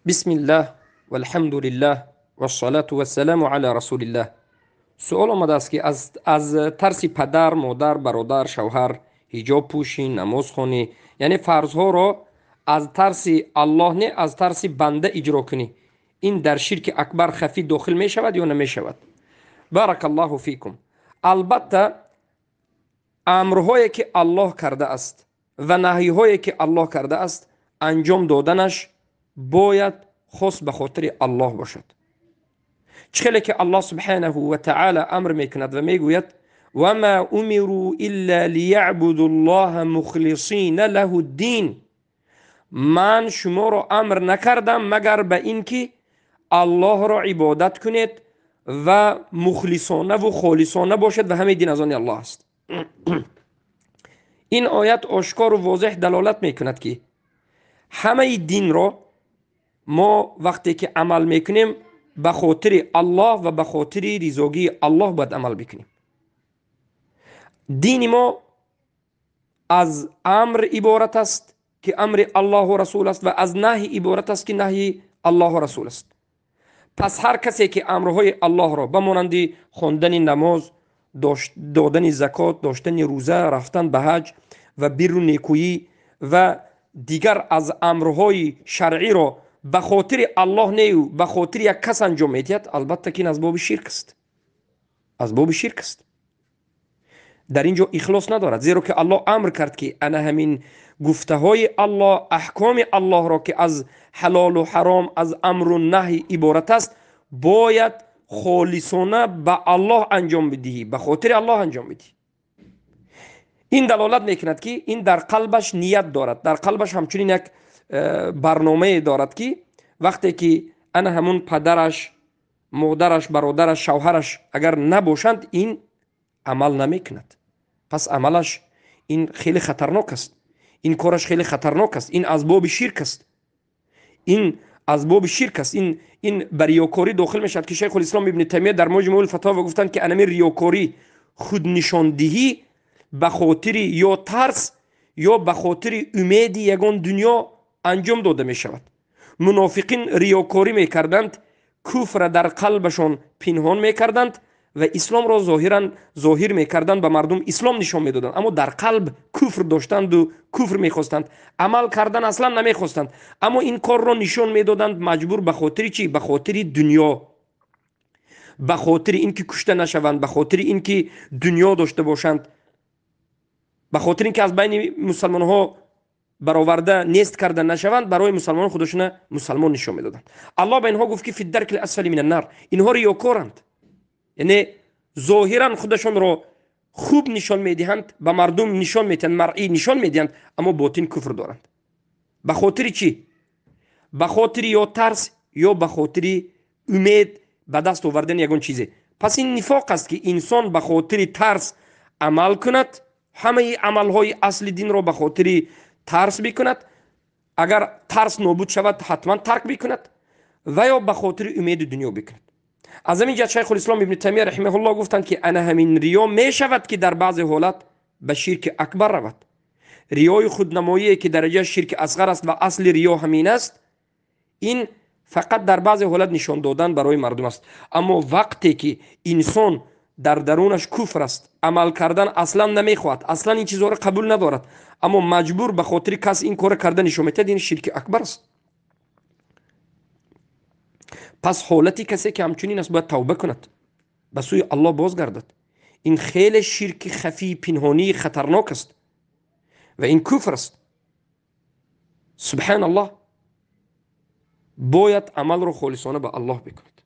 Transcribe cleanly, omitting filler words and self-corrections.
بسم الله والحمد لله والصلاة والسلام على رسول الله. سوال آمده است که از ترس پدر، مادر، برادر، شوهر حجاب پوشی، نماز خوانی، یعنی فرضها را از ترس الله نه از ترس بنده اجرا کنی، این در شرک اکبر خفی داخل می شود یا نمی شود؟ بارک الله فیکم. البته امرهایی که الله کرده است و نهیهایی که الله کرده است انجام دادنش باید خاص به خاطر الله باشد. چخیلی که الله سبحانه و تعالی امر میکند و میگوید و ما امروا الا لیعبدوا الله مخلصین له الدین، من شما را امر نکردم مگر به اینکه الله را عبادت کنید و مخلصانه و خالصانه باشد و همه دین از آن الله است. این آیت آشکار و واضح دلالت میکند که همه دین را ما وقتی که عمل میکنیم به خاطر الله و به خاطر رضاگی الله باید عمل بکنیم. دین ما از امر عبارت است که امر الله و رسول است و از نهی عبارت است که نهی الله و رسول است. پس هر کسی که امرهای الله را به مانند خواندن نماز، دادن زکات، داشتن روزه، رفتن به حج و بر و نیکویی و دیگر از امرهای شرعی را به خاطر الله نه به خاطر یک کس انجام میدهد، البته که این از باب شرک است. از باب شرک است. در اینجا اخلاص ندارد، زیرا که الله امر کرد که انا همین گفته های الله، احکام الله را که از حلال و حرام، از امر و نهی عبارت است، باید خالصانه به الله انجام بدهی، به خاطر الله انجام بدهی. این دلالت میکند که این در قلبش نیت دارد، در قلبش همچنین یک برنامه دارد که وقتی که انا همون پدرش، مادرش، برادرش، شوهرش اگر نباشند این عمل نمیکند. پس عملش این خیلی خطرناک است، این کارش خیلی خطرناک است، این از باب شرک است، این از باب شرک است. این بر ریاکاری داخل میشد که شیخ الاسلام ابن تیمیه در مجموع الفتاوا گفتند که انمی ریاکاری، خود نشاندهی به خاطر یا ترس یا به خاطر امید یگان دنیا انجام داده می شود. منافقین ریاکاری می کردند، کفر در قلبشان پنهان می کردند و اسلام را ظاهر می کردند، به مردم اسلام نشان می دادند، اما در قلب کفر داشتند و کفر می خواستند، عمل کردن اصلا نمی خواستند، اما این کار را نشان می دادند مجبور. به خاطر چی؟ به خاطر دنیا، به خاطر اینکه کشته نشوند، به خاطر اینکه دنیا داشته باشند، به خاطر اینکه از بین مسلمان ها برآورده نیست کردن نشوند، برای مسلمان خودشون مسلمان نشان میدادند. الله به اینها گفت که فی الدرک الاسفل من النار، اینها ریاکارند، یعنی ظاهرا خودشون را خوب نشان میدهند، به مردم نشان میدهند، مرئی نشان میدهند، اما باطن کفر دارند. به خاطر چی؟ به خاطر یا ترس یا به خاطر امید به دست آوردن یگان چیزه. پس این نفاق است که انسان به خاطر ترس عمل کند، همه عملهای اصل دین را به خاطر ترس بکند، اگر ترس نابود شود حتما ترک بکند، و یا به خاطر امید دنیا بکند. از همین جهت شیخ الاسلام ابن تیمیه رحمه الله گفتند که انا همین ریا می شود که در بعض حالات به شرک اکبر رود. ریای خودنمایی که درجه شرک اصغر است و اصل ریا همین است، این فقط در بعض حالات نشان دادن برای مردم است. اما وقتی که انسان در درونش کفر است، عمل کردن اصلا نمیخواهد، اصلا این چیزها را قبول ندارد، اما مجبور به خاطر کس این کار کردن نشان میدهد، این شرک اکبر است. پس حالتی کسی که همچنین است باید توبه کند، به سوی الله بازگردد. این خیلی شرک خفی پنهانی خطرناک است و این کفر است. سبحان الله. باید عمل رو خالصانه به الله بکند.